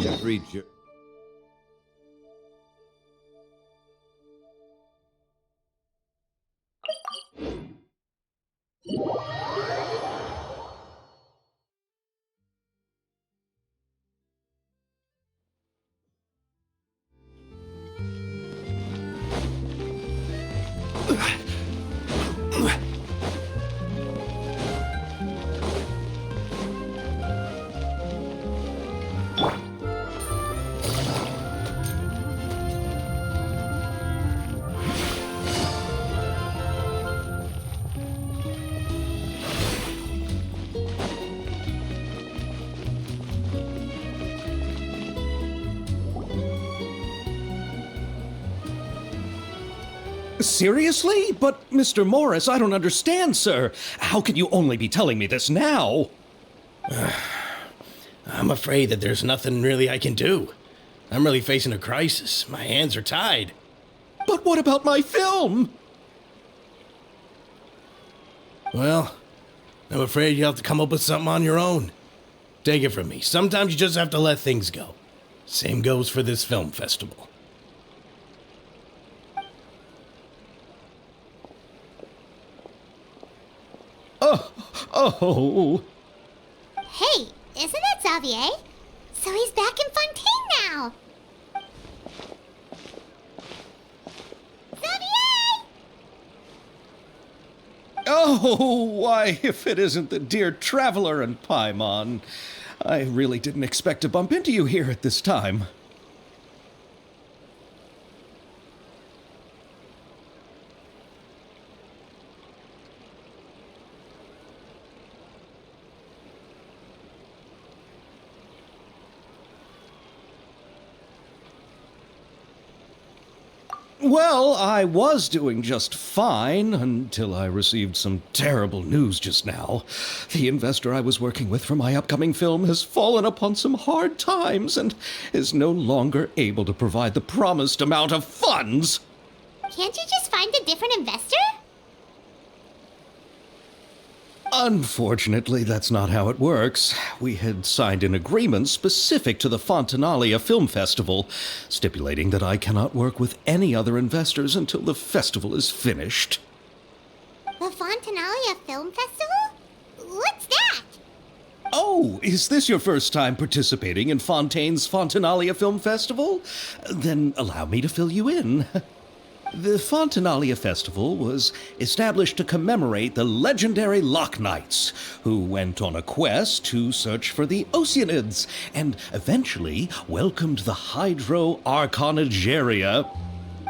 Every ju- Seriously? But, Mr. Morris, I don't understand, sir. How can you only be telling me this now? I'm afraid that there's nothing really I can do. I'm really facing a crisis. My hands are tied. But what about my film? Well, I'm afraid you'll have to come up with something on your own. Take it from me. Sometimes you just have to let things go. Same goes for this film festival. Oh. Hey, isn't that Xavier? So he's back in Fontaine now. Xavier! Oh, why, if it isn't the dear Traveler and Paimon. I really didn't expect to bump into you here at this time. Well, I was doing just fine until I received some terrible news just now. The investor I was working with for my upcoming film has fallen upon some hard times and is no longer able to provide the promised amount of funds. Can't you just find a different investor? Unfortunately, that's not how it works. We had signed an agreement specific to the Fontanalia Film Festival, stipulating that I cannot work with any other investors until the festival is finished. The Fontanalia Film Festival? What's that? Oh, is this your first time participating in Fontaine's Fontanalia Film Festival? Then allow me to fill you in. The Fontanalia Festival was established to commemorate the legendary Loch Knights, who went on a quest to search for the Oceanids and eventually welcomed the Hydro Arconageria.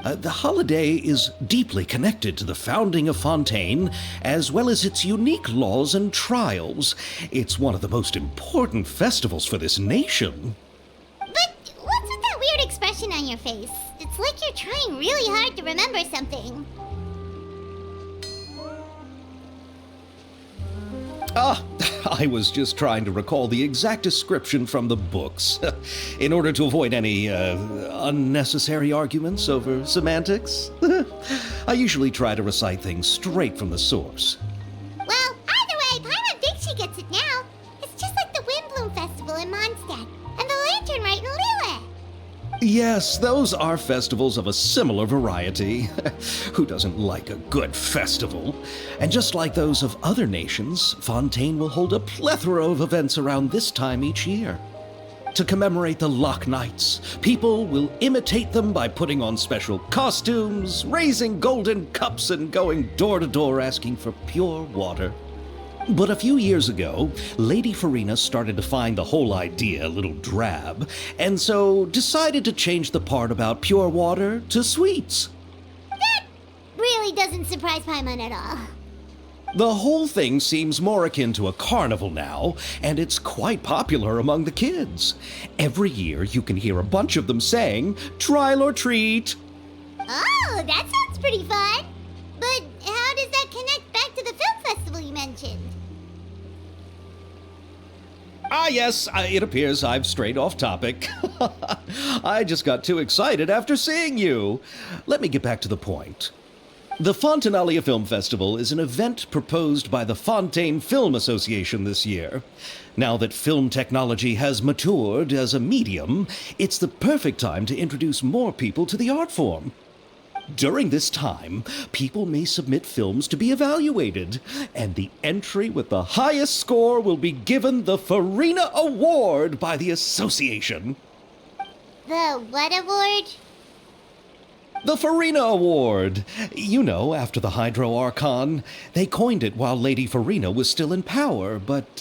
The holiday is deeply connected to the founding of Fontaine, as well as its unique laws and trials. It's one of the most important festivals for this nation. But what's with that weird expression on your face? It's like you're trying really hard to remember something. I was just trying to recall the exact description from the books, in order to avoid any unnecessary arguments over semantics. I usually try to recite things straight from the source. Well, either way, Paimon thinks she gets it now. It's just like the Windbloom Festival in Mondstadt, and the Lantern Rite in Lille. Yes, those are festivals of a similar variety. Who doesn't like a good festival? And just like those of other nations, Fontaine will hold a plethora of events around this time each year. To commemorate the Loch Knights, people will imitate them by putting on special costumes, raising golden cups, and going door to door asking for pure water. But a few years ago, Lady Farina started to find the whole idea a little drab, and so decided to change the part about pure water to sweets. That really doesn't surprise Paimon at all. The whole thing seems more akin to a carnival now, and it's quite popular among the kids. Every year you can hear a bunch of them saying, "Trial or treat." Oh, that sounds pretty fun. But how does that connect back to the film festival you mentioned? Yes, it appears I've strayed off topic. I just got too excited after seeing you. Let me get back to the point. The Fontanalia Film Festival is an event proposed by the Fontaine Film Association this year. Now that film technology has matured as a medium, it's the perfect time to introduce more people to the art form. During this time, people may submit films to be evaluated, and the entry with the highest score will be given the Farina Award by the association. The what award? The Farina Award. You know, after the Hydro Archon. They coined it while Lady Farina was still in power, but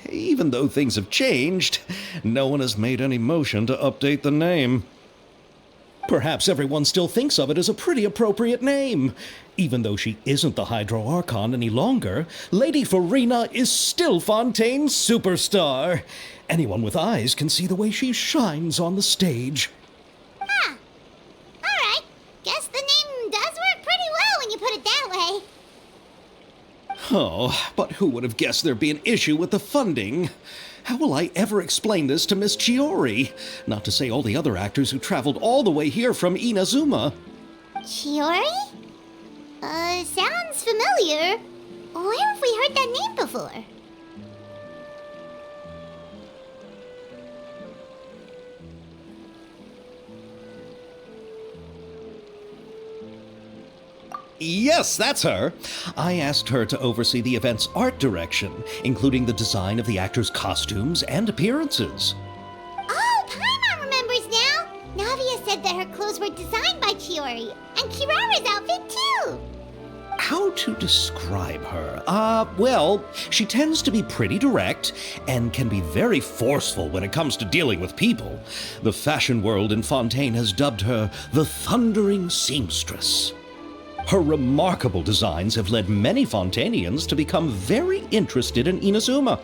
even though things have changed, no one has made any motion to update the name. Perhaps everyone still thinks of it as a pretty appropriate name. Even though she isn't the Hydro Archon any longer, Lady Farina is still Fontaine's superstar. Anyone with eyes can see the way she shines on the stage. Huh. Alright. Guess the name does work pretty well when you put it that way. Oh, but who would have guessed there'd be an issue with the funding? How will I ever explain this to Miss Chiori? Not to say all the other actors who traveled all the way here from Inazuma. Chiori? Sounds familiar. Where have we heard that name before? Yes, that's her. I asked her to oversee the event's art direction, including the design of the actors' costumes and appearances. Oh, Paimon remembers now! Navia said that her clothes were designed by Chiori, and Kirara's outfit too! How to describe her? Well, she tends to be pretty direct and can be very forceful when it comes to dealing with people. The fashion world in Fontaine has dubbed her the Thundering Seamstress. Her remarkable designs have led many Fontainians to become very interested in Inazuma.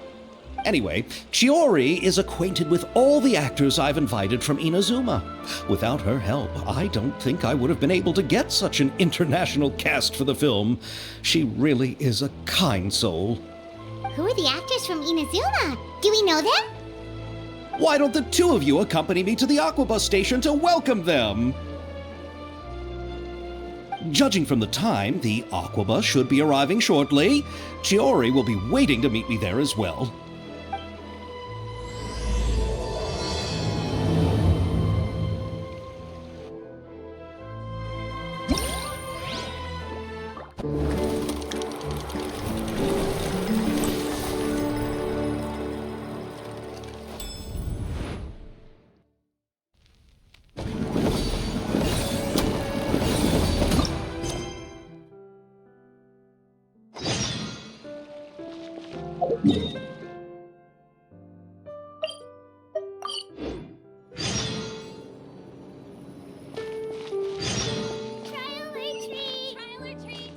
Anyway, Chiori is acquainted with all the actors I've invited from Inazuma. Without her help, I don't think I would have been able to get such an international cast for the film. She really is a kind soul. Who are the actors from Inazuma? Do we know them? Why don't the two of you accompany me to the Aquabus station to welcome them? Judging from the time, the Aquabus should be arriving shortly. Chiori will be waiting to meet me there as well. Trial retreat! Trial retreat!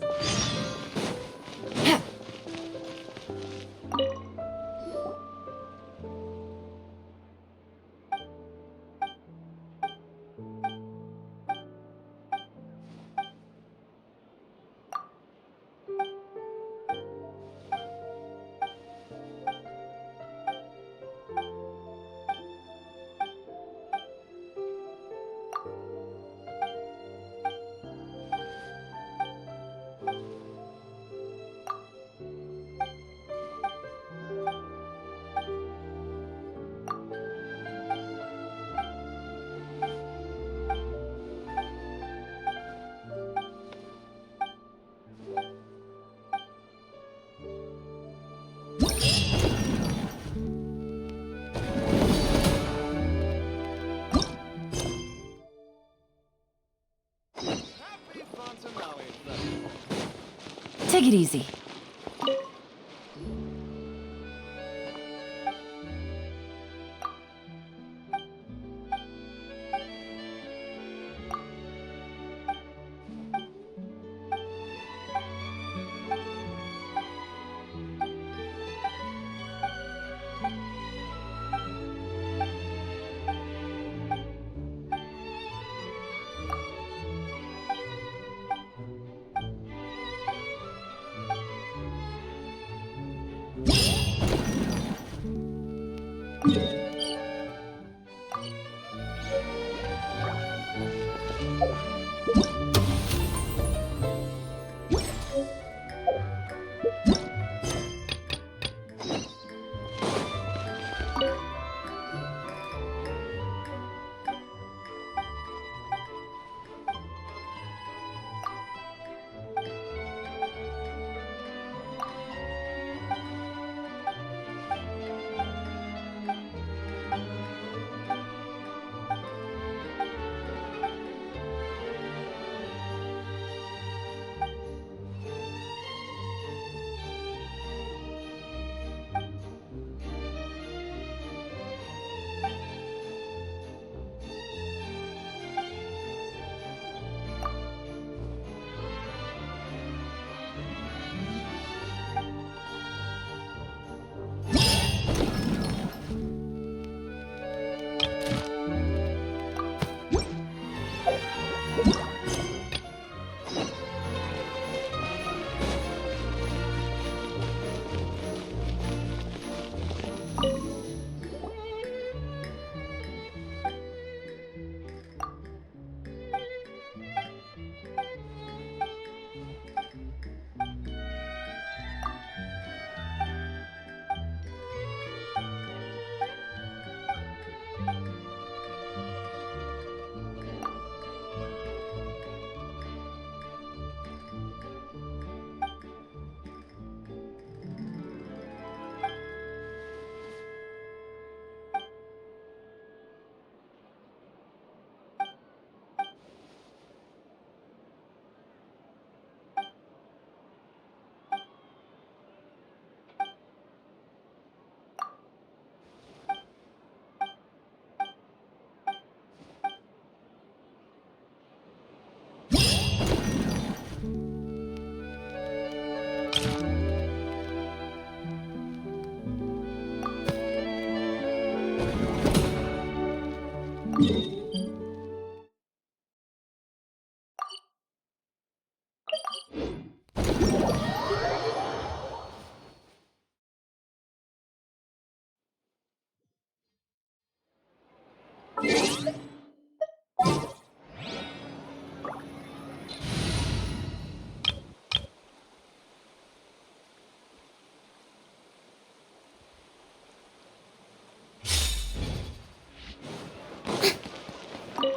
Take it easy.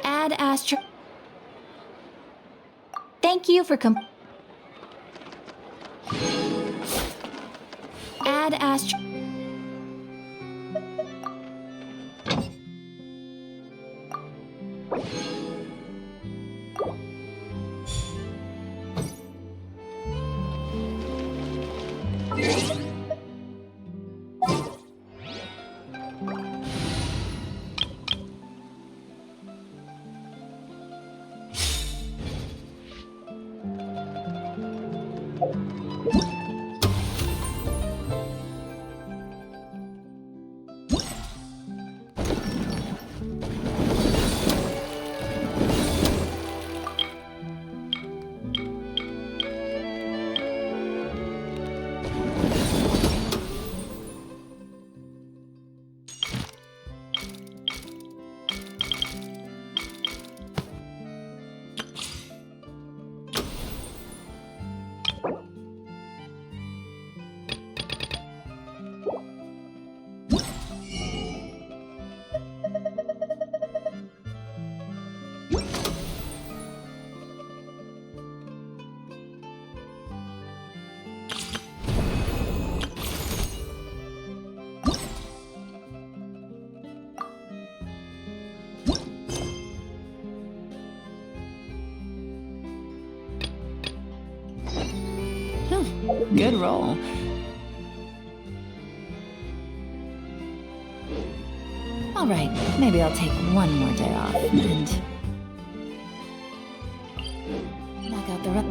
Add Astro. Thank you for Add Astro. Good roll. All right, maybe I'll take one more day off and knock out the rest.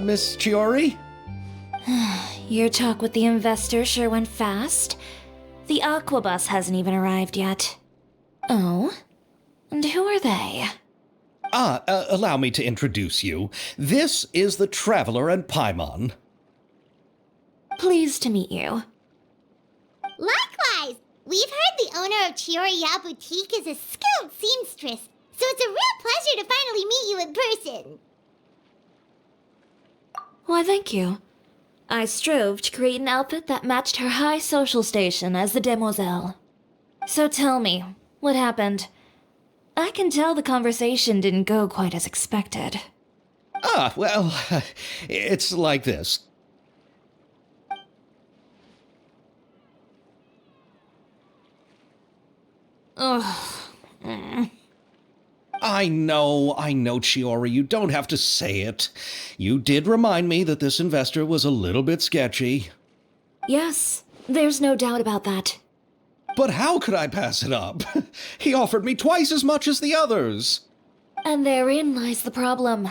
Miss Chiori? Your talk with the investor sure went fast. The Aquabus hasn't even arrived yet. Oh? And who are they? Allow me to introduce you. This is the Traveler and Paimon. Pleased to meet you. Likewise! We've heard the owner of Chioriya Boutique is a skilled seamstress, so it's a real pleasure to finally meet you in person. Why, thank you. I strove to create an outfit that matched her high social station as the demoiselle. So tell me, what happened? I can tell the conversation didn't go quite as expected. Well, it's like this. Ugh. I know, Chiori, you don't have to say it. You did remind me that this investor was a little bit sketchy. Yes, there's no doubt about that. But how could I pass it up? He offered me twice as much as the others. And therein lies the problem.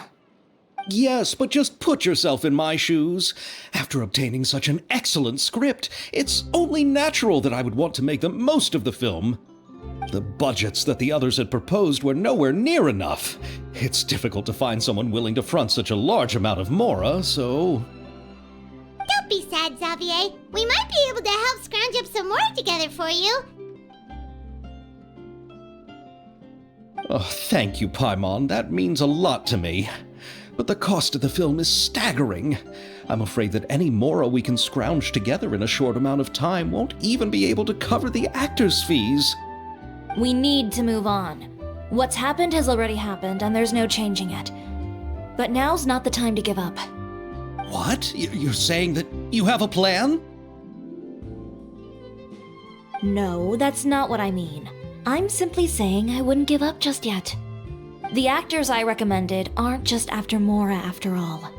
Yes, but just put yourself in my shoes. After obtaining such an excellent script, it's only natural that I would want to make the most of the film. The budgets that the others had proposed were nowhere near enough. It's difficult to find someone willing to front such a large amount of mora, so... Don't be sad, Xavier. We might be able to help scrounge up some more together for you. Oh, thank you, Paimon. That means a lot to me. But the cost of the film is staggering. I'm afraid that any mora we can scrounge together in a short amount of time won't even be able to cover the actors' fees. We need to move on. What's happened has already happened, and there's no changing it. But now's not the time to give up. What? You're saying that you have a plan? No, that's not what I mean. I'm simply saying I wouldn't give up just yet. The actors I recommended aren't just after Mora after all.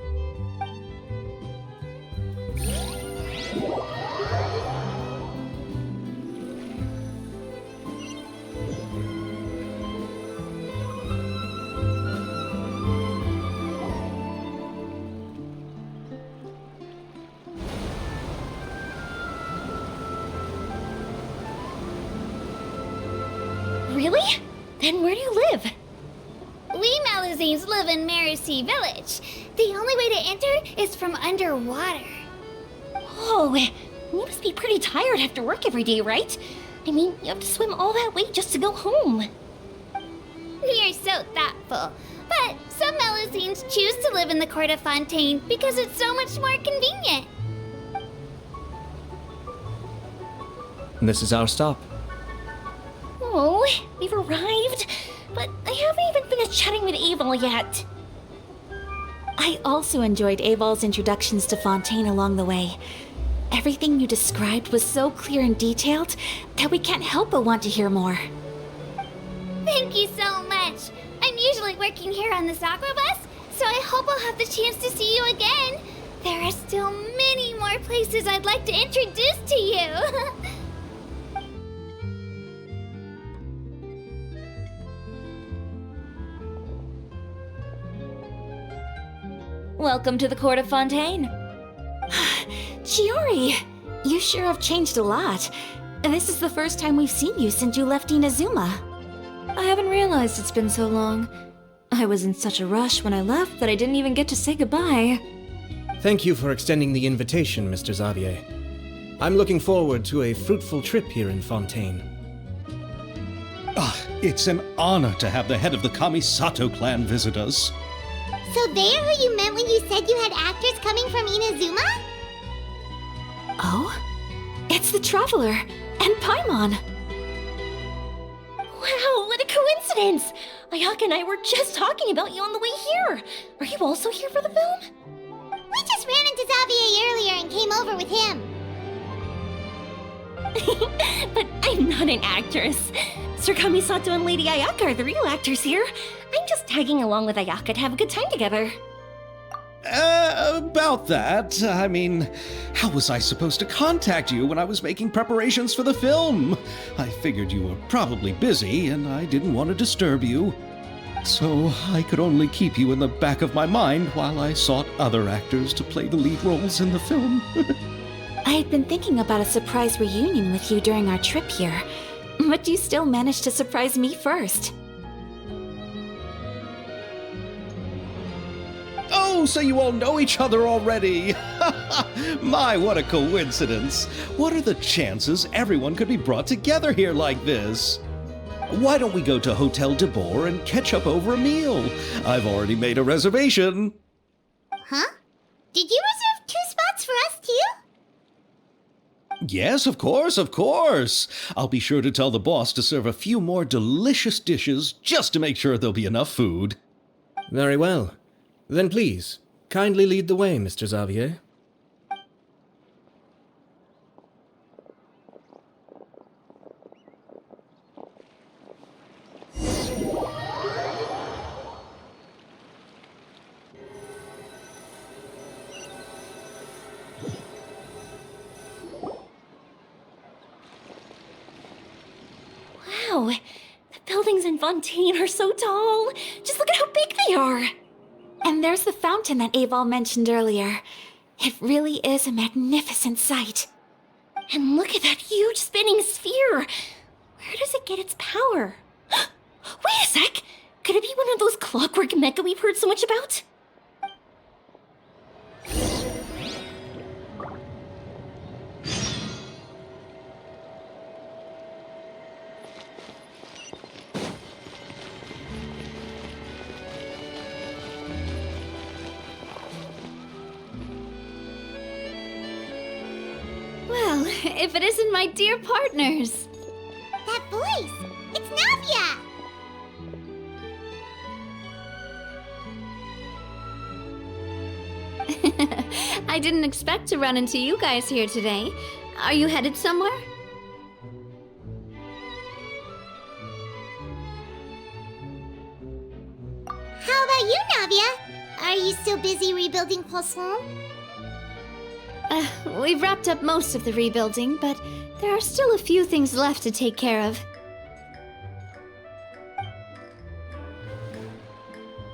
Really? Then where do you live? We Melusines live in Marusea Village. The only way to enter is from underwater. Oh, you must be pretty tired after work every day, right? I mean, you have to swim all that way just to go home. We are so thoughtful. But some Melusines choose to live in the court of Fontaine because it's so much more convenient. This is our stop. Oh, we've arrived, but I haven't even finished chatting with Aval yet. I also enjoyed Aval's introductions to Fontaine along the way. Everything you described was so clear and detailed that we can't help but want to hear more. Thank you so much. I'm usually working here on the Sakura bus, so I hope I'll have the chance to see you again. There are still many more places I'd like to introduce to you. Welcome to the court of Fontaine. Chiori, you sure have changed a lot. This is the first time we've seen you since you left Inazuma. I haven't realized it's been so long. I was in such a rush when I left that I didn't even get to say goodbye. Thank you for extending the invitation, Mr. Xavier. I'm looking forward to a fruitful trip here in Fontaine. It's an honor to have the head of the Kamisato clan visit us. So they're who you meant when you said you had actors coming from Inazuma? Oh? It's the Traveler and Paimon. Wow, what a coincidence! Ayaka and I were just talking about you on the way here. Are you also here for the film? We just ran into Xavier earlier and came over with him. But I'm not an actress. Sir Kamisato and Lady Ayaka are the real actors here. I'm just tagging along with Ayaka to have a good time together. About that, I mean, how was I supposed to contact you when I was making preparations for the film? I figured you were probably busy, and I didn't want to disturb you. So I could only keep you in the back of my mind while I sought other actors to play the lead roles in the film. I had been thinking about a surprise reunion with you during our trip here, but you still managed to surprise me first. Oh, so you all know each other already! My, what a coincidence! What are the chances everyone could be brought together here like this? Why don't we go to Hotel de Boer and catch up over a meal? I've already made a reservation. Huh? Did you reserve 2 spots for us too? Yes, of course, of course. I'll be sure to tell the boss to serve a few more delicious dishes just to make sure there'll be enough food. Very well. Then please, kindly lead the way, Mr. Xavier. Wow, the buildings in Fontaine are so tall. Just look at how big they are. And there's the fountain that Aval mentioned earlier. It really is a magnificent sight. And look at that huge spinning sphere. Where does it get its power? Wait a sec! Could it be one of those clockwork mecha we've heard so much about? Well, if it isn't my dear partners. That voice! It's Navia! I didn't expect to run into you guys here today. Are you headed somewhere? How about you, Navia? Are you still busy rebuilding Poisson? We've wrapped up most of the rebuilding, but there are still a few things left to take care of.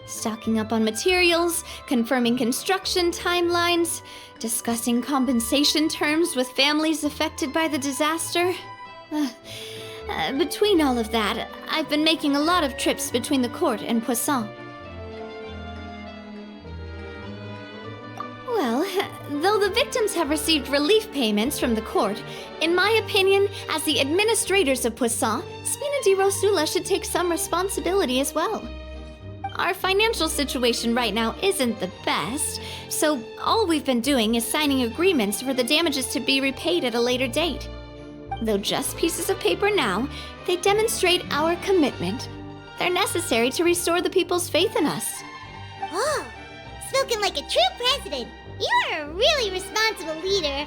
Stocking up on materials, confirming construction timelines, discussing compensation terms with families affected by the disaster. Between all of that, I've been making a lot of trips between the court and Poisson. Well, though the victims have received relief payments from the court, in my opinion, as the administrators of Poisson, Spina di Rosula should take some responsibility as well. Our financial situation right now isn't the best, so all we've been doing is signing agreements for the damages to be repaid at a later date. Though just pieces of paper now, they demonstrate our commitment. They're necessary to restore the people's faith in us. Oh, spoken like a true president. You are a really responsible leader.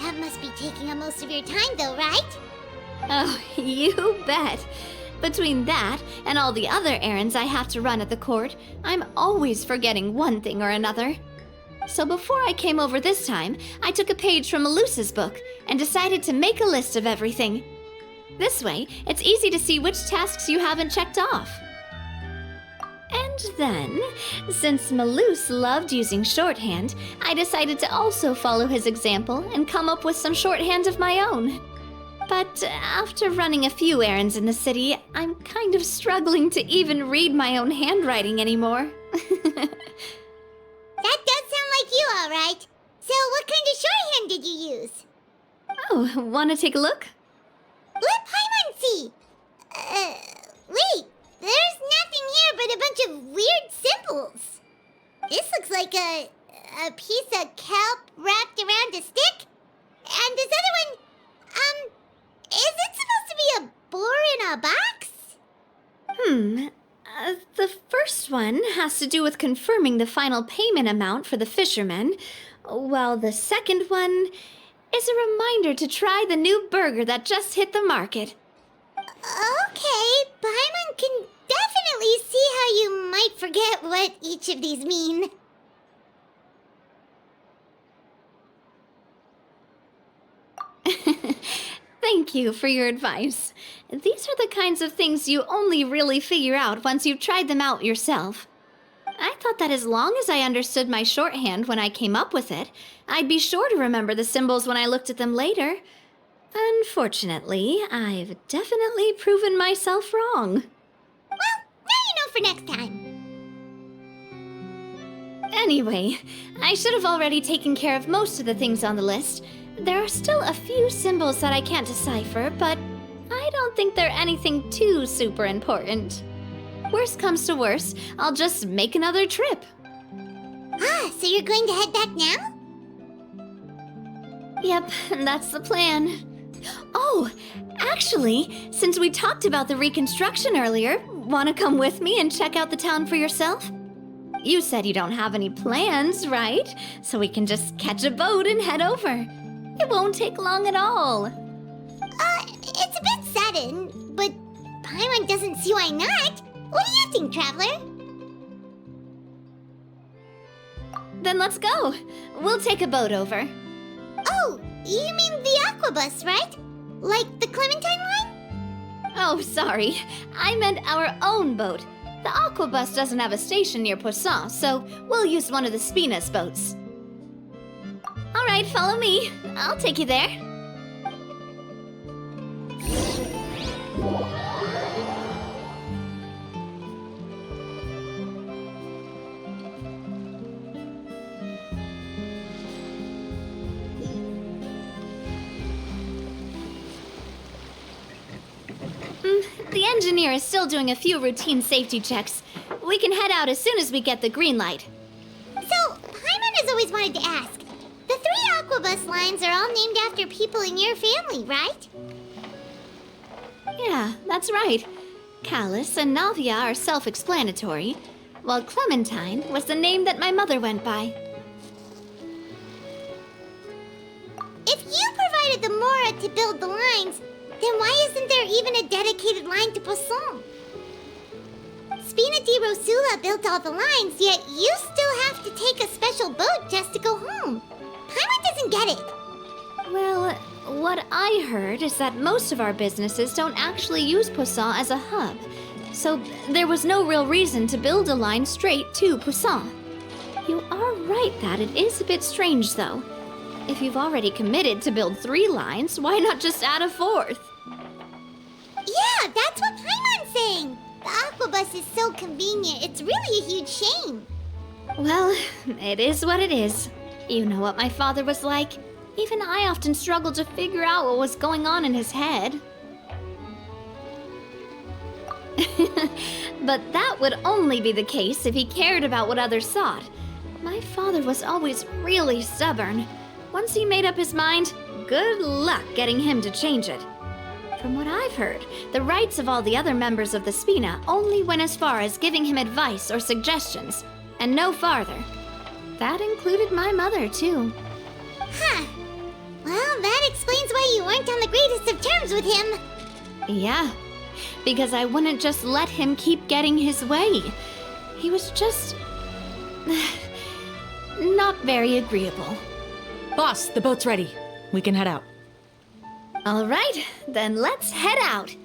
That must be taking up most of your time, though, right? Oh, you bet. Between that and all the other errands I have to run at the court, I'm always forgetting one thing or another. So before I came over this time, I took a page from Melusa's book and decided to make a list of everything. This way, it's easy to see which tasks you haven't checked off. And then, since Melus loved using shorthand, I decided to also follow his example and come up with some shorthand of my own. But after running a few errands in the city, I'm kind of struggling to even read my own handwriting anymore. That does sound like you, all right. So what kind of shorthand did you use? Oh, wanna take a look? Let Paimon see. Wait. There's nothing here but a bunch of weird symbols. This looks like a piece of kelp wrapped around a stick. And this other one, is it supposed to be a boar in a box? The first one has to do with confirming the final payment amount for the fishermen, while the second one is a reminder to try the new burger that just hit the market. Okay, Paimon can definitely see how you might forget what each of these mean. Thank you for your advice. These are the kinds of things you only really figure out once you've tried them out yourself. I thought that as long as I understood my shorthand when I came up with it, I'd be sure to remember the symbols when I looked at them later. Unfortunately, I've definitely proven myself wrong. Well, now you know for next time. Anyway, I should have already taken care of most of the things on the list. There are still a few symbols that I can't decipher, but I don't think they're anything too super important. Worst comes to worst, I'll just make another trip. Ah, so you're going to head back now? Yep, that's the plan. Oh, actually, since we talked about the reconstruction earlier, want to come with me and check out the town for yourself? You said you don't have any plans, right? So we can just catch a boat and head over. It won't take long at all. It's a bit sudden, but Paimon doesn't see why not. What do you think, Traveler? Then let's go. We'll take a boat over. Oh, you mean the Aquabus, right? Like the Clementine line? Oh, sorry. I meant our own boat. The Aquabus doesn't have a station near Poisson, so we'll use one of the Spina's boats. All right, follow me. I'll take you there. The engineer is still doing a few routine safety checks. We can head out as soon as we get the green light. So, Paimon has always wanted to ask. The 3 Aquabus lines are all named after people in your family, right? Yeah, that's right. Callus and Navia are self-explanatory, while Clementine was the name that my mother went by. to build the lines, then why isn't there even a dedicated line to Poisson? Spina di Rosula built all the lines, yet you still have to take a special boat just to go home. Paimon doesn't get it. Well, what I heard is that most of our businesses don't actually use Poisson as a hub, so there was no real reason to build a line straight to Poisson. You are right that it is a bit strange, though. If you've already committed to build 3 lines, why not just add a 4th? Yeah, that's what Paimon's saying. The aquabus is so convenient, it's really a huge shame. Well, it is what it is. You know what my father was like. Even I often struggled to figure out what was going on in his head. But that would only be the case if he cared about what others thought. My father was always really stubborn. Once he made up his mind, good luck getting him to change it. From what I've heard, the rights of all the other members of the Spina only went as far as giving him advice or suggestions, and no farther. That included my mother, too. Huh. Well, that explains why you weren't on the greatest of terms with him. Yeah, because I wouldn't just let him keep getting his way. He was just... not very agreeable. Boss, the boat's ready. We can head out. All right, then let's head out.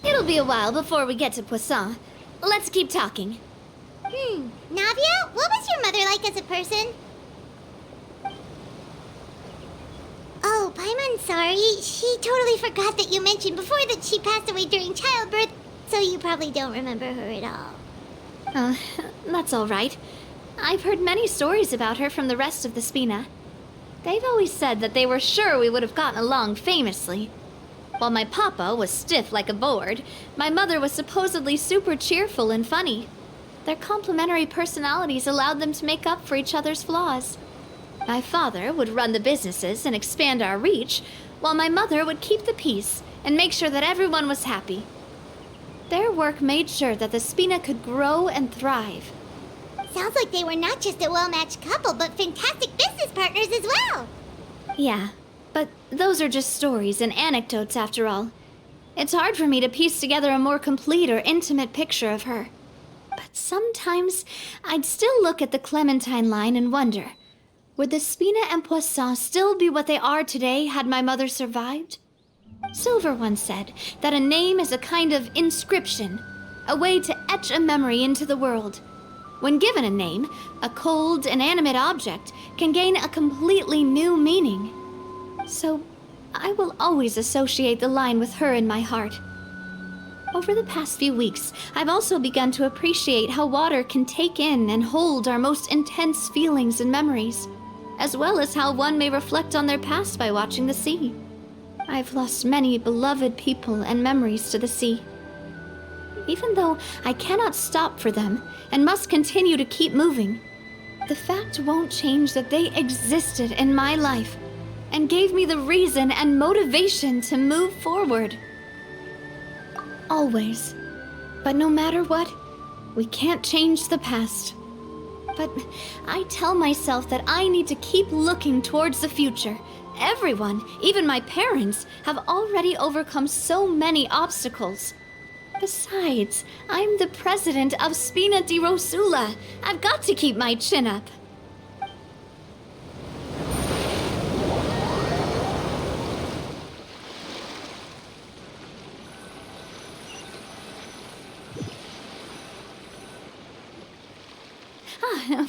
It'll be a while before we get to Poisson. Let's keep talking. Navia, what was your mother like as a person? Oh, Paimon, sorry. She totally forgot that you mentioned before that she passed away during childbirth, so you probably don't remember her at all. That's all right. I've heard many stories about her from the rest of the Spina. They've always said that they were sure we would have gotten along famously. While my papa was stiff like a board, my mother was supposedly super cheerful and funny. Their complementary personalities allowed them to make up for each other's flaws. My father would run the businesses and expand our reach, while my mother would keep the peace and make sure that everyone was happy. Their work made sure that the Spina could grow and thrive. Sounds like they were not just a well-matched couple, but fantastic business partners as well. Yeah, but those are just stories and anecdotes after all. It's hard for me to piece together a more complete or intimate picture of her. But sometimes I'd still look at the Clementine line and wonder, would the Spina and Poisson still be what they are today had my mother survived? Silver once said that a name is a kind of inscription, a way to etch a memory into the world. When given a name, a cold, inanimate object can gain a completely new meaning. So, I will always associate the line with her in my heart. Over the past few weeks, I've also begun to appreciate how water can take in and hold our most intense feelings and memories, as well as how one may reflect on their past by watching the sea. I've lost many beloved people and memories to the sea. Even though I cannot stop for them and must continue to keep moving, the fact won't change that they existed in my life and gave me the reason and motivation to move forward. Always. But no matter what, we can't change the past. But I tell myself that I need to keep looking towards the future. Everyone, even my parents, have already overcome so many obstacles. Besides, I'm the president of Spina di Rosula. I've got to keep my chin up.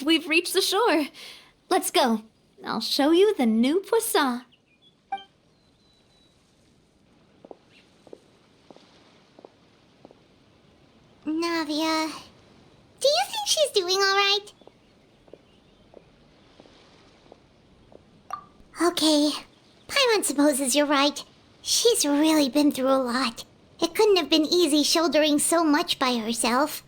We've reached the shore. Let's go. I'll show you the new Poisson. Navia, do you think she's doing all right? Okay, Paimon supposes you're right. She's really been through a lot. It couldn't have been easy shouldering so much by herself.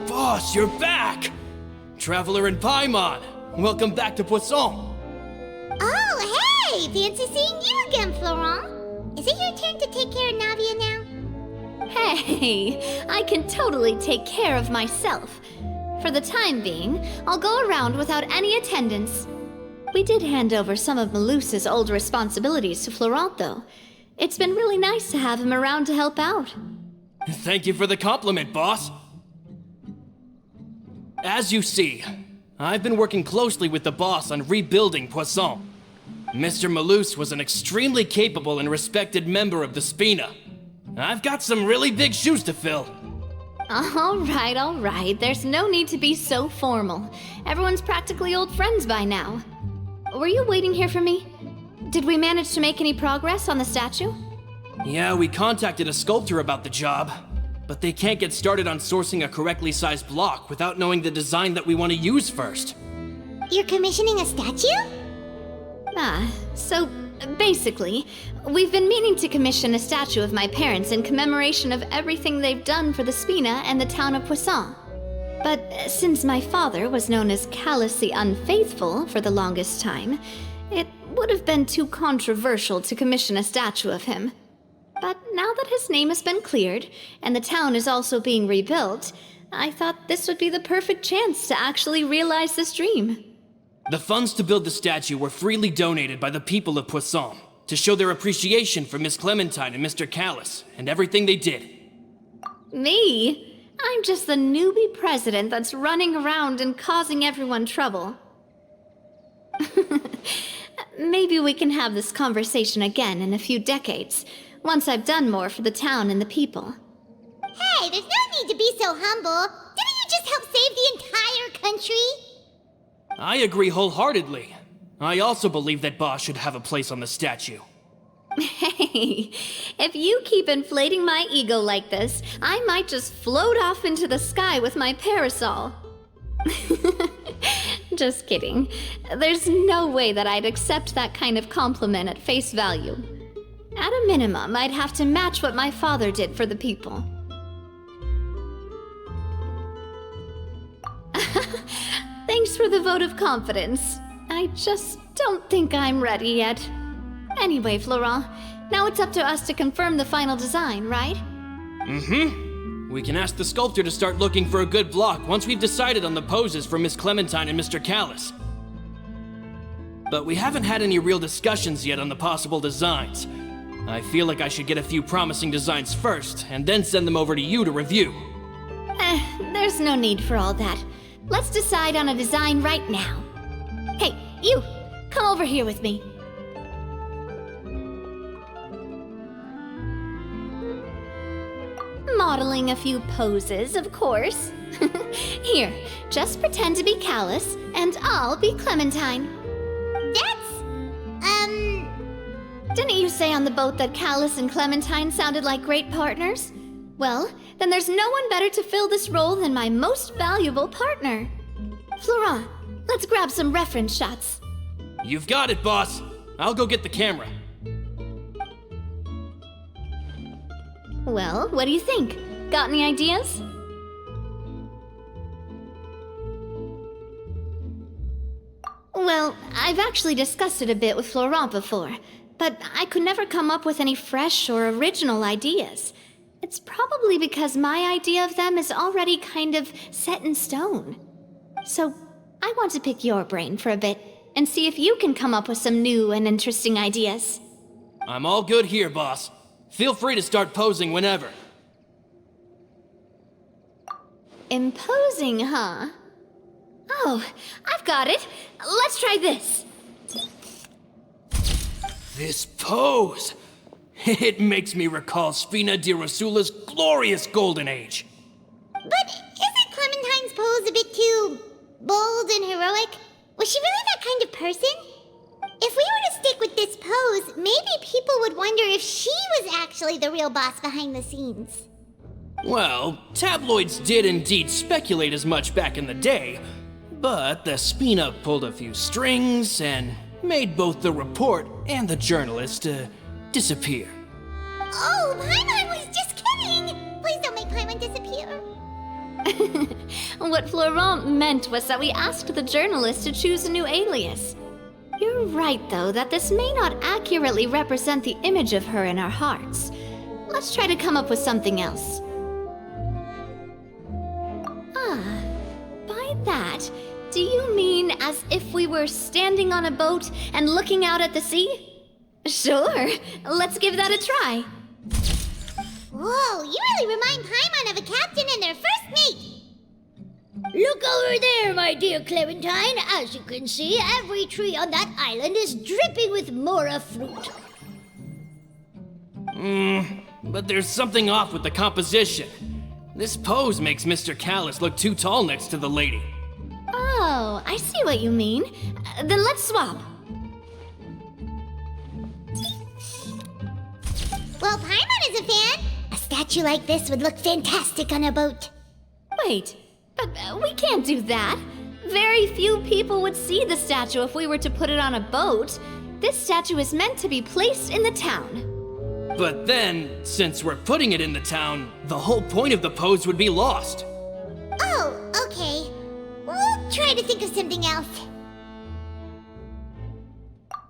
Boss, you're back! Traveler in Paimon, welcome back to Poisson. Oh, hey! Fancy seeing you again, Florent. Is it your turn to take care of Navia now? Hey, I can totally take care of myself. For the time being, I'll go around without any attendance. We did hand over some of Malus's old responsibilities to Florent, though. It's been really nice to have him around to help out. Thank you for the compliment, boss. As you see, I've been working closely with the boss on rebuilding Poisson. Mr. Malus was an extremely capable and respected member of the Spina. I've got some really big shoes to fill. All right. There's no need to be so formal. Everyone's practically old friends by now. Were you waiting here for me? Did we manage to make any progress on the statue? Yeah, we contacted a sculptor about the job, but they can't get started on sourcing a correctly sized block without knowing the design that we want to use first. You're commissioning a statue? So basically, we've been meaning to commission a statue of my parents in commemoration of everything they've done for the Spina and the town of Poisson. But since my father was known as callously unfaithful for the longest time, it would have been too controversial to commission a statue of him. But now that his name has been cleared, and the town is also being rebuilt, I thought this would be the perfect chance to actually realize this dream. The funds to build the statue were freely donated by the people of Poisson to show their appreciation for Miss Clementine and Mr. Callis and everything they did. Me? I'm just the newbie president that's running around and causing everyone trouble. Maybe we can have this conversation again in a few decades, once I've done more for the town and the people. Hey, there's no need to be so humble. Didn't you just help save the entire country? I agree wholeheartedly. I also believe that Boss should have a place on the statue. Hey, if you keep inflating my ego like this, I might just float off into the sky with my parasol. Just kidding. There's no way that I'd accept that kind of compliment at face value. At a minimum, I'd have to match what my father did for the people. Thanks for the vote of confidence. I just don't think I'm ready yet. Anyway, Florent, now it's up to us to confirm the final design, right? We can ask the sculptor to start looking for a good block once we've decided on the poses for Miss Clementine and Mr. Callis. But we haven't had any real discussions yet on the possible designs. I feel like I should get a few promising designs first, and then send them over to you to review. There's no need for all that. Let's decide on a design right now. Hey, you! Come over here with me. Modeling a few poses, of course. Here, just pretend to be Callis, and I'll be Clementine. Didn't you say on the boat that Callis and Clementine sounded like great partners? Well, then there's no one better to fill this role than my most valuable partner. Florent, let's grab some reference shots. You've got it, boss. I'll go get the camera. Well, what do you think? Got any ideas? Well, I've actually discussed it a bit with Florent before, but I could never come up with any fresh or original ideas. It's probably because my idea of them is already kind of set in stone. So, I want to pick your brain for a bit and see if you can come up with some new and interesting ideas. I'm all good here, boss. Feel free to start posing whenever. Imposing, huh? Oh, I've got it. Let's try this. This pose! It makes me recall Spina di Rosula's glorious golden age. But isn't Clementine's pose a bit too bold and heroic? Was she really that kind of person? If we were to stick with this pose, maybe people would wonder if she was actually the real boss behind the scenes. Well, tabloids did indeed speculate as much back in the day, but the Spina pulled a few strings and made both the report and the journalist disappear. Oh, Paimon was just kidding! Please don't make Paimon disappear. What Florent meant was that we asked the journalist to choose a new alias. You're right, though, that this may not accurately represent the image of her in our hearts. Let's try to come up with something else. By that, do you mean as if we were standing on a boat and looking out at the sea? Sure, let's give that a try. Whoa, you really remind Paimon of a captain and their first mate! Look over there, my dear Clementine. As you can see, every tree on that island is dripping with mora fruit. But there's something off with the composition. This pose makes Mr. Callus look too tall next to the lady. Oh, I see what you mean. Then let's swap. Well, Paimon is a fan. A statue like this would look fantastic on a boat. Wait, but we can't do that. Very few people would see the statue if we were to put it on a boat. This statue is meant to be placed in the town. But then, since we're putting it in the town, the whole point of the pose would be lost. Oh, okay. We'll try to think of something else.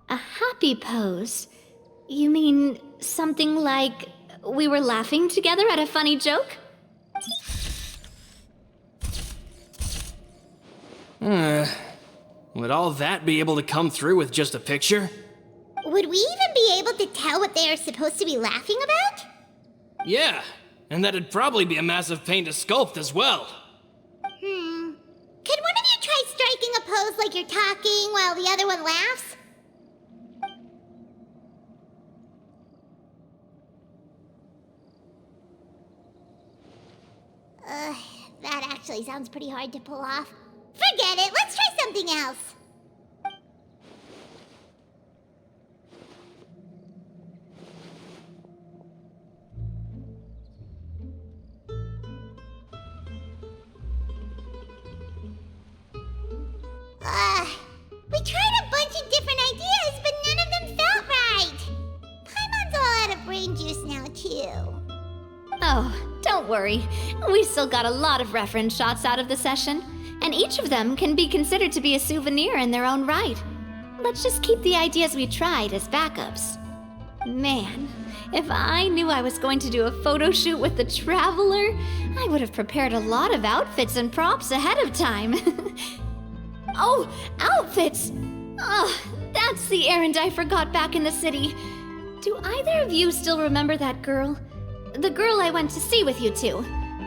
A happy pose? You mean something like we were laughing together at a funny joke? Would all that be able to come through with just a picture? Would we even be able to tell what they are supposed to be laughing about? Yeah, and that'd probably be a massive pain to sculpt as well. Could one of you try striking a pose like you're talking while the other one laughs? That actually sounds pretty hard to pull off. Forget it, let's try something else. We tried a bunch of different ideas, but none of them felt right. Paimon's all out of brain juice now, too. Oh, don't worry. We still got a lot of reference shots out of the session, and each of them can be considered to be a souvenir in their own right. Let's just keep the ideas we tried as backups. Man, if I knew I was going to do a photo shoot with the Traveler, I would have prepared a lot of outfits and props ahead of time. Oh, outfits! Oh, that's the errand I forgot back in the city. Do either of you still remember that girl? The girl I went to see with you two.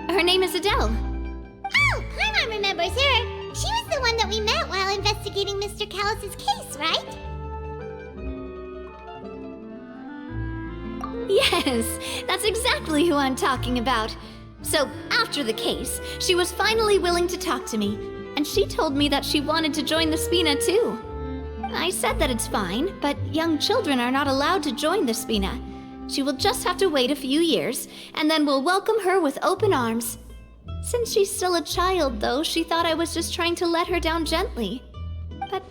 Her name is Adele. Oh, Paimon remembers her. She was the one that we met while investigating Mr. Callus's case, right? Yes, that's exactly who I'm talking about. So, after the case, she was finally willing to talk to me, and she told me that she wanted to join the Spina too. I said that it's fine, but young children are not allowed to join the Spina. She will just have to wait a few years, and then we'll welcome her with open arms. Since she's still a child, though, she thought I was just trying to let her down gently. But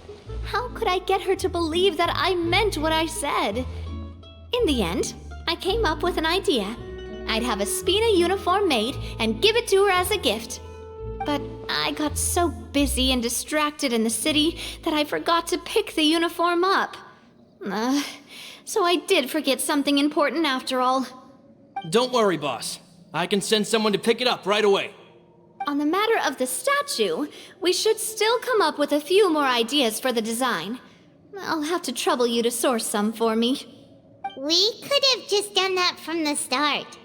how could I get her to believe that I meant what I said? In the end, I came up with an idea. I'd have a Spina uniform made and give it to her as a gift. But I got so busy and distracted in the city that I forgot to pick the uniform up. So I did forget something important after all. Don't worry, boss. I can send someone to pick it up right away. On the matter of the statue, we should still come up with a few more ideas for the design. I'll have to trouble you to source some for me. We could have just done that from the start.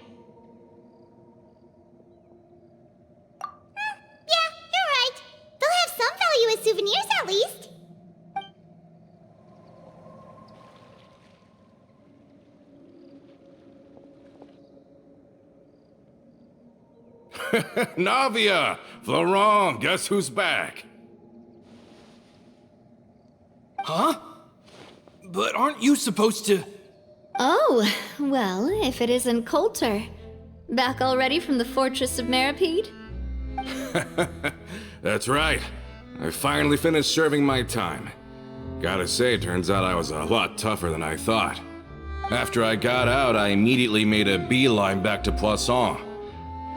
Yeah, you're right. They'll have some value as souvenirs at least. Navia! Florent, guess who's back? Huh? But aren't you supposed to... Oh, well, if it isn't Coulter. Back already from the Fortress of Meripede? That's right. I finally finished serving my time. Gotta say, turns out I was a lot tougher than I thought. After I got out, I immediately made a beeline back to Poisson.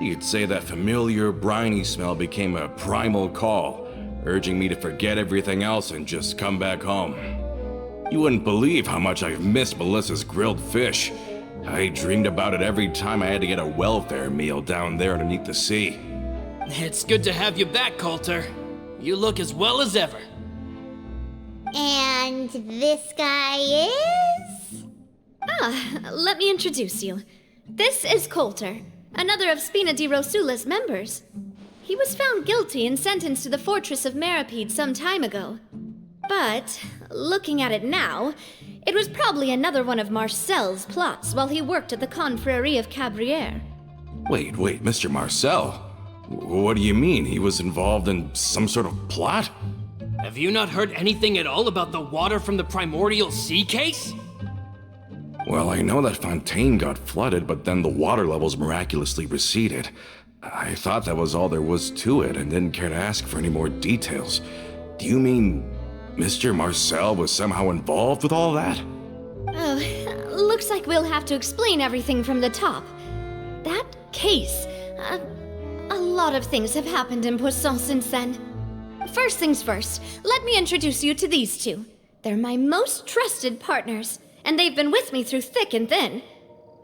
He could say that familiar, briny smell became a primal call, urging me to forget everything else and just come back home. You wouldn't believe how much I've missed Melissa's grilled fish. I dreamed about it every time I had to get a welfare meal down there underneath the sea. It's good to have you back, Coulter. You look as well as ever. And this guy is? Let me introduce you. This is Coulter, another of Spina di Rosula's members. He was found guilty and sentenced to the Fortress of Meripede some time ago. But, looking at it now, it was probably another one of Marcel's plots while he worked at the Confrérie of Cabrières. Wait, Mr. Marcel? What do you mean? He was involved in some sort of plot? Have you not heard anything at all about the water from the primordial sea case? Well, I know that Fontaine got flooded, but then the water levels miraculously receded. I thought that was all there was to it and didn't care to ask for any more details. Do you mean Mr. Marcel was somehow involved with all that? Oh, looks like we'll have to explain everything from the top. That case, a lot of things have happened in Poisson since then. First things first, let me introduce you to these two. They're my most trusted partners, and they've been with me through thick and thin.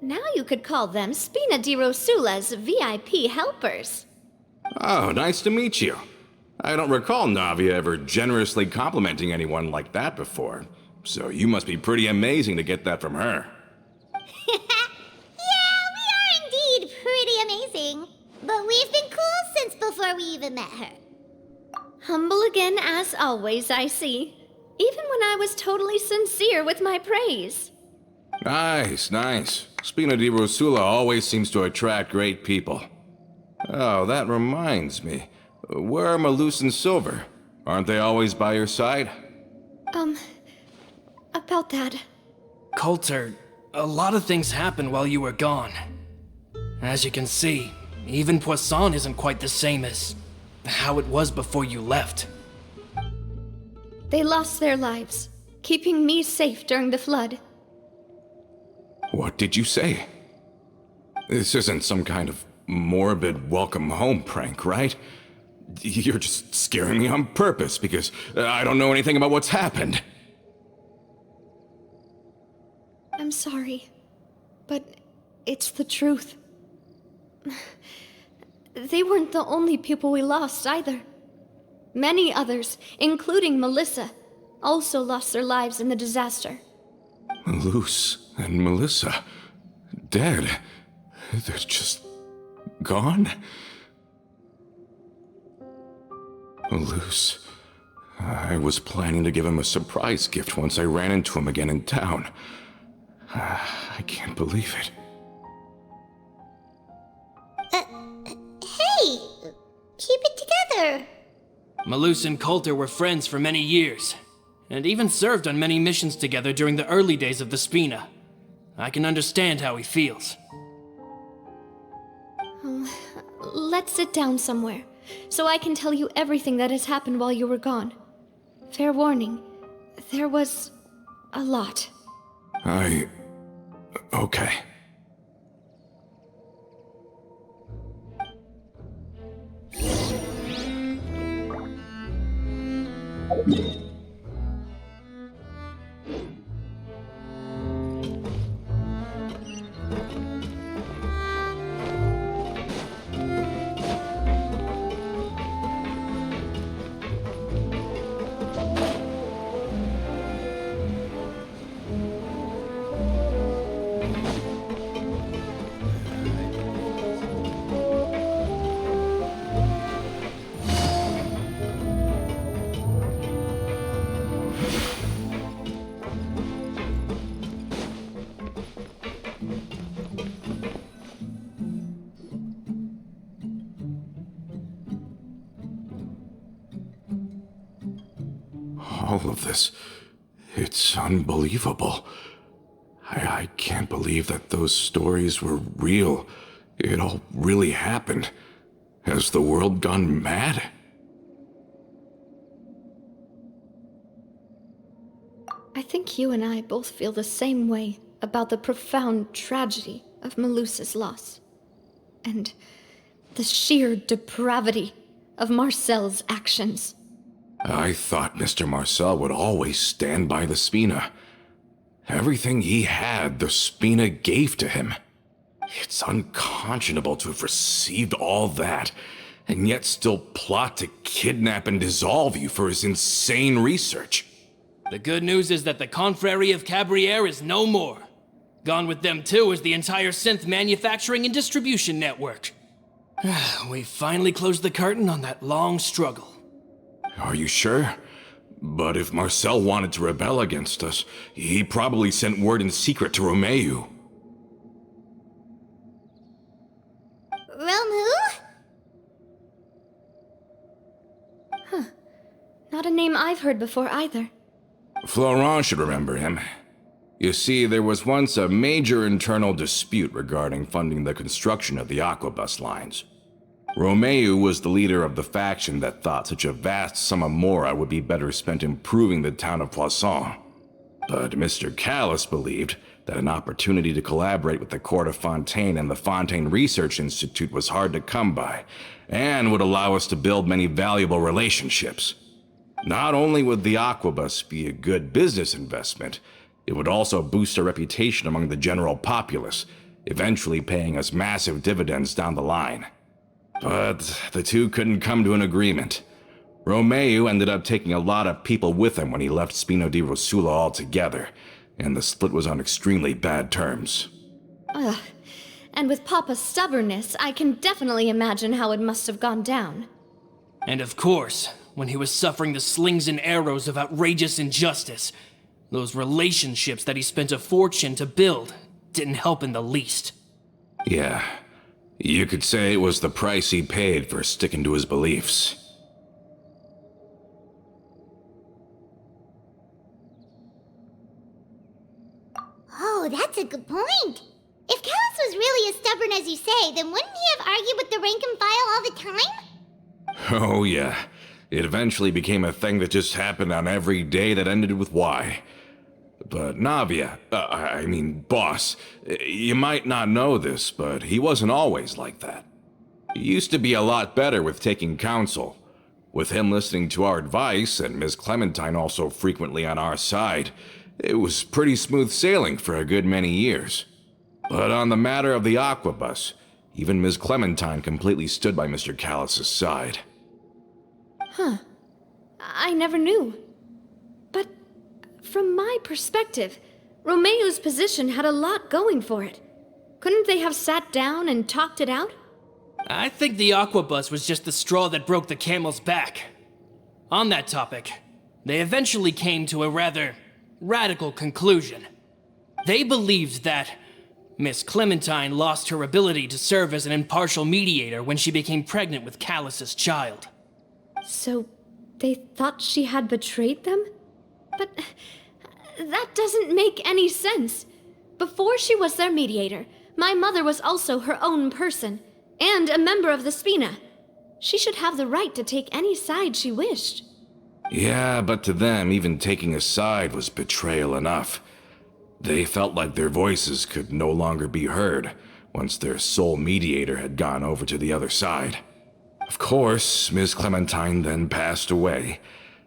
Now you could call them Spina di Rosula's VIP helpers. Oh, nice to meet you. I don't recall Navia ever generously complimenting anyone like that before, so you must be pretty amazing to get that from her. Yeah, we are indeed pretty amazing. But we've been cool since before we even met her. Humble again as always, I see. Even when I was totally sincere with my praise. Nice. Spina di Rosula always seems to attract great people. Oh, that reminds me. Where are Malus and Silver? Aren't they always by your side? About that. Coulter, a lot of things happened while you were gone. As you can see, even Poisson isn't quite the same as how it was before you left. They lost their lives, keeping me safe during the flood. What did you say? This isn't some kind of morbid welcome home prank, right? You're just scaring me on purpose because I don't know anything about what's happened. I'm sorry, but it's the truth. They weren't the only people we lost either. Many others, including Melissa, also lost their lives in the disaster. Malus and Melissa, dead. They're just gone? Malus, I was planning to give him a surprise gift once I ran into him again in town. I can't believe it. Hey, keep it together. Malus and Coulter were friends for many years, and even served on many missions together during the early days of the Spina. I can understand how he feels. Let's sit down somewhere, so I can tell you everything that has happened while you were gone. Fair warning, there was a lot. Okay. All of this, it's unbelievable. I can't believe that those stories were real. It all really happened. Has the world gone mad? I think you and I both feel the same way about the profound tragedy of Melusa's loss. And The sheer depravity of Marcel's actions. I thought Mr. Marcel would always stand by the Spina. Everything he had, the Spina gave to him. It's unconscionable to have received all that, and yet still plot to kidnap and dissolve you for his insane research. The good news is that the Confrérie of Cabriere is no more. Gone with them too is the entire synth manufacturing and distribution network. We finally closed the curtain on that long struggle. Are you sure? But if Marcel wanted to rebel against us, he probably sent word in secret to Romeu. Romu? Not a name I've heard before either. Florent should remember him. You see, there was once a major internal dispute regarding funding the construction of the Aquabus lines. Romeu was the leader of the faction that thought such a vast sum of mora would be better spent improving the town of Poisson. But Mr. Callis believed that an opportunity to collaborate with the court of Fontaine and the Fontaine Research Institute was hard to come by, and would allow us to build many valuable relationships. Not only would the Aquabus be a good business investment, it would also boost our reputation among the general populace, eventually paying us massive dividends down the line. But the two couldn't come to an agreement. Romeu ended up taking a lot of people with him when he left Spino di Rosula altogether, and the split was on extremely bad terms. Ugh. And with Papa's stubbornness, I can definitely imagine how it must have gone down. And of course, when he was suffering the slings and arrows of outrageous injustice, those relationships that he spent a fortune to build didn't help in the least. Yeah, you could say it was the price he paid for sticking to his beliefs. Oh, that's a good point. If Callis was really as stubborn as you say, then wouldn't he have argued with the rank and file all the time? Oh yeah, it eventually became a thing that just happened on every day that ended with Y. But Navia, boss, you might not know this, but he wasn't always like that. He used to be a lot better with taking counsel. With him listening to our advice, and Ms. Clementine also frequently on our side, it was pretty smooth sailing for a good many years. But on the matter of the Aquabus, even Ms. Clementine completely stood by Mr. Callis' side. Huh. I never knew. But from my perspective, Romeu's position had a lot going for it. Couldn't they have sat down and talked it out? I think the Aquabus was just the straw that broke the camel's back. On that topic, they eventually came to a rather radical conclusion. They believed that Miss Clementine lost her ability to serve as an impartial mediator when she became pregnant with Callus's child. So, they thought she had betrayed them? But that doesn't make any sense. Before she was their mediator, my mother was also her own person, and a member of the Spina. She should have the right to take any side she wished. Yeah, but to them, even taking a side was betrayal enough. They felt like their voices could no longer be heard once their sole mediator had gone over to the other side. Of course, Ms. Clementine then passed away,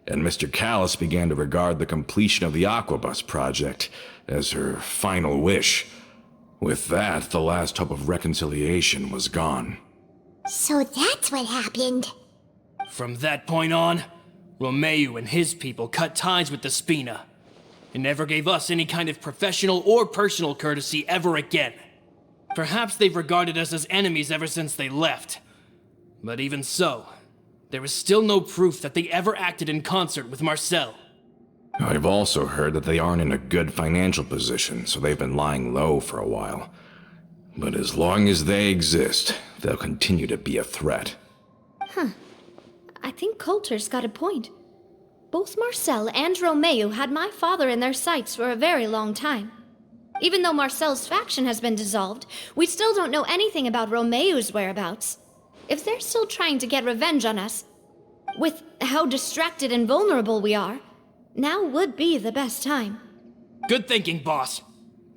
and Mr. Callis began to regard the completion of the Aquabus project as her final wish. With that, the last hope of reconciliation was gone. So that's what happened. From that point on, Romeu and his people cut ties with the Spina, and never gave us any kind of professional or personal courtesy ever again. Perhaps they've regarded us as enemies ever since they left. But even so, there is still no proof that they ever acted in concert with Marcel. I've also heard that they aren't in a good financial position, so they've been lying low for a while. But as long as they exist, they'll continue to be a threat. I think Coulter's got a point. Both Marcel and Romeu had my father in their sights for a very long time. Even though Marcel's faction has been dissolved, we still don't know anything about Romeu's whereabouts. If they're still trying to get revenge on us, with how distracted and vulnerable we are, now would be the best time. Good thinking, boss.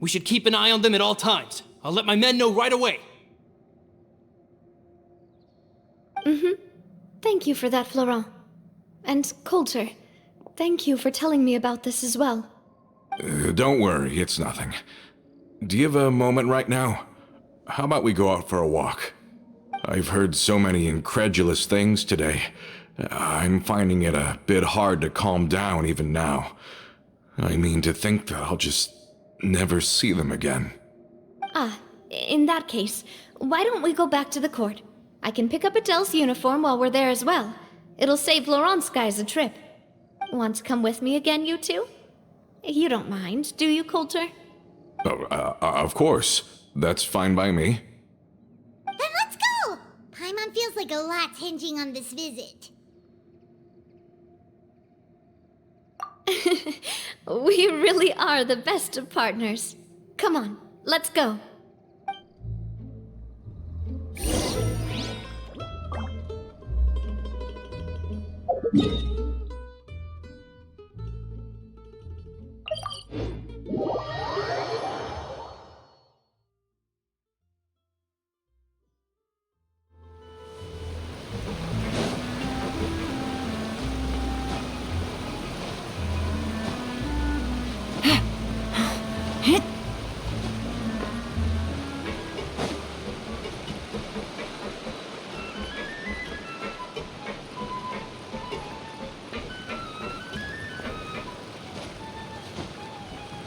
We should keep an eye on them at all times. I'll let my men know right away. Thank you for that, Florent. And Coulter, thank you for telling me about this as well. Don't worry, it's nothing. Do you have a moment right now? How about we go out for a walk? I've heard so many incredulous things today. I'm finding it a bit hard to calm down even now. I mean, to think that I'll just never see them again. In that case, why don't we go back to the court? I can pick up Adele's uniform while we're there as well. It'll save Laurent's guys a trip. Want to come with me again, you two? You don't mind, do you, Coulter? Of course. That's fine by me. Then let's go! Paimon feels like a lot's hinging on this visit. We really are the best of partners. Come on, let's go.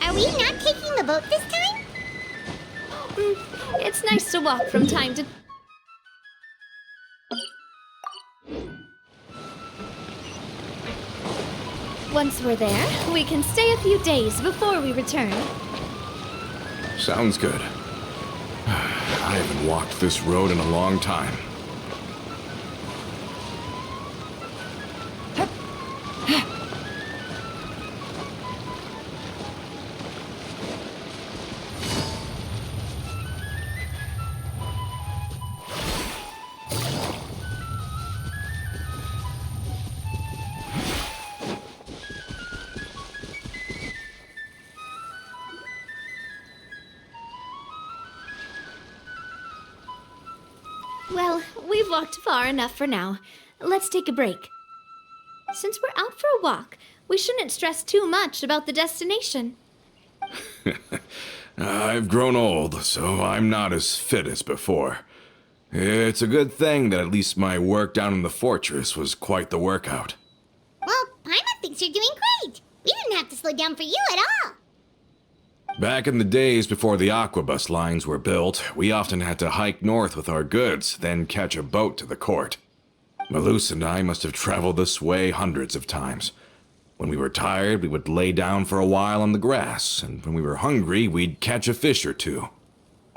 Are we not taking the boat this time? It's nice to walk from time to... Once we're there, we can stay a few days before we return. Sounds good. I haven't walked this road in a long time. Well, we've walked far enough for now. Let's take a break. Since we're out for a walk, we shouldn't stress too much about the destination. I've grown old, so I'm not as fit as before. It's a good thing that at least my work down in the fortress was quite the workout. Well, Paimon thinks you're doing great. We didn't have to slow down for you at all. Back in the days before the aquabus lines were built, we often had to hike north with our goods, then catch a boat to the court. Malus and I must have traveled this way hundreds of times. When we were tired, we would lay down for a while on the grass, and when we were hungry, we'd catch a fish or two.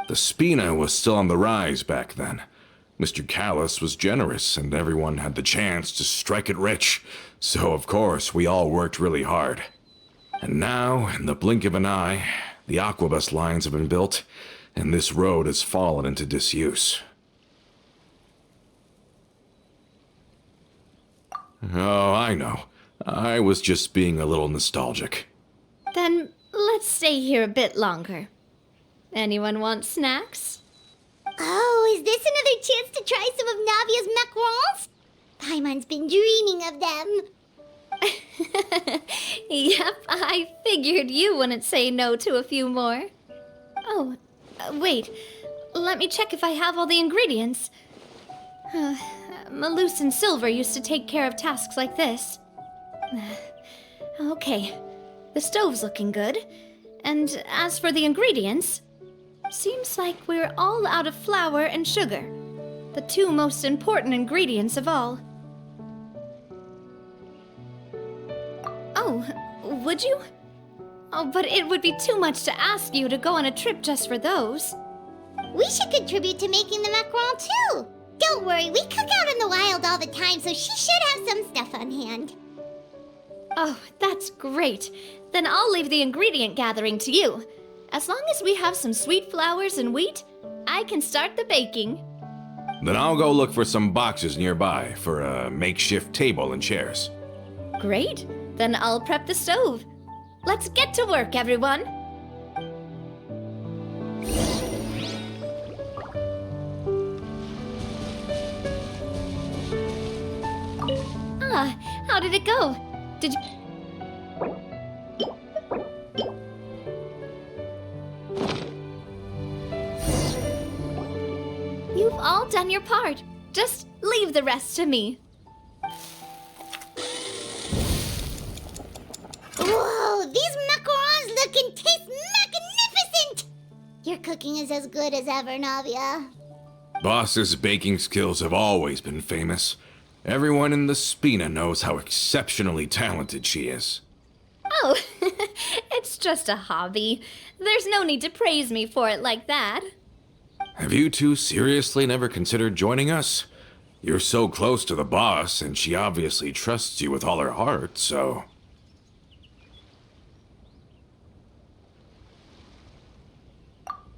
The Spina was still on the rise back then. Mr. Callis was generous, and everyone had the chance to strike it rich, so of course we all worked really hard. And now, in the blink of an eye, the aquabus lines have been built, and this road has fallen into disuse. Oh, I know. I was just being a little nostalgic. Then let's stay here a bit longer. Anyone want snacks? Oh, is this another chance to try some of Navia's macarons? Paimon's been dreaming of them. Yep, I figured you wouldn't say no to a few more. Oh, wait. Let me check if I have all the ingredients. Malus and Silver used to take care of tasks like this. Okay, the stove's looking good. And as for the ingredients, seems like we're all out of flour and sugar, the two most important ingredients of all. Oh, would you? Oh, but it would be too much to ask you to go on a trip just for those. We should contribute to making the macaron too. Don't worry, we cook out in the wild all the time, so she should have some stuff on hand. Oh, that's great. Then I'll leave the ingredient gathering to you. As long as we have some sweet flours and wheat, I can start the baking. Then I'll go look for some boxes nearby for a makeshift table and chairs. Great. Then I'll prep the stove. Let's get to work, everyone. How did it go? Did you... You've all done your part. Just leave the rest to me. Whoa, these macarons look and taste magnificent! Your cooking is as good as ever, Navia. Boss's baking skills have always been famous. Everyone in the Spina knows how exceptionally talented she is. Oh, it's just a hobby. There's no need to praise me for it like that. Have you two seriously never considered joining us? You're so close to the boss, and she obviously trusts you with all her heart, so...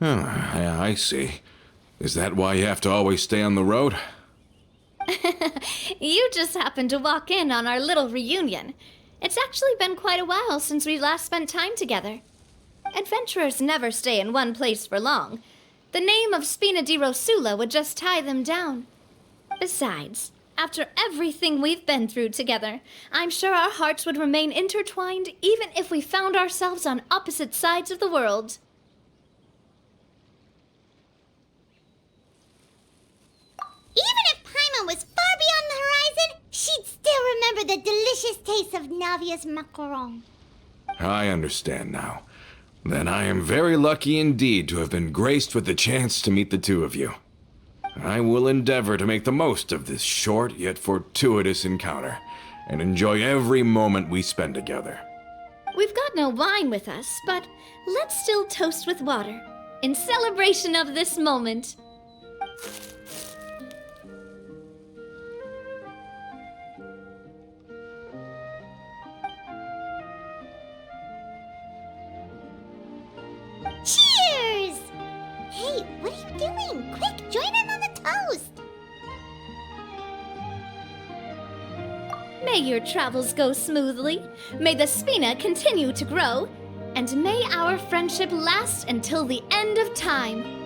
Oh, yeah, I see. Is that why you have to always stay on the road? You just happened to walk in on our little reunion. It's actually been quite a while since we last spent time together. Adventurers never stay in one place for long. The name of Spina di Rosula would just tie them down. Besides, after everything we've been through together, I'm sure our hearts would remain intertwined even if we found ourselves on opposite sides of the world. Even if Paimon was far beyond the horizon, she'd still remember the delicious taste of Navia's macaron. I understand now. Then I am very lucky indeed to have been graced with the chance to meet the two of you. I will endeavor to make the most of this short yet fortuitous encounter, and enjoy every moment we spend together. We've got no wine with us, but let's still toast with water, in celebration of this moment. Cheers! Hey, what are you doing? Quick, join in on the toast! May your travels go smoothly, may the Spina continue to grow, and may our friendship last until the end of time.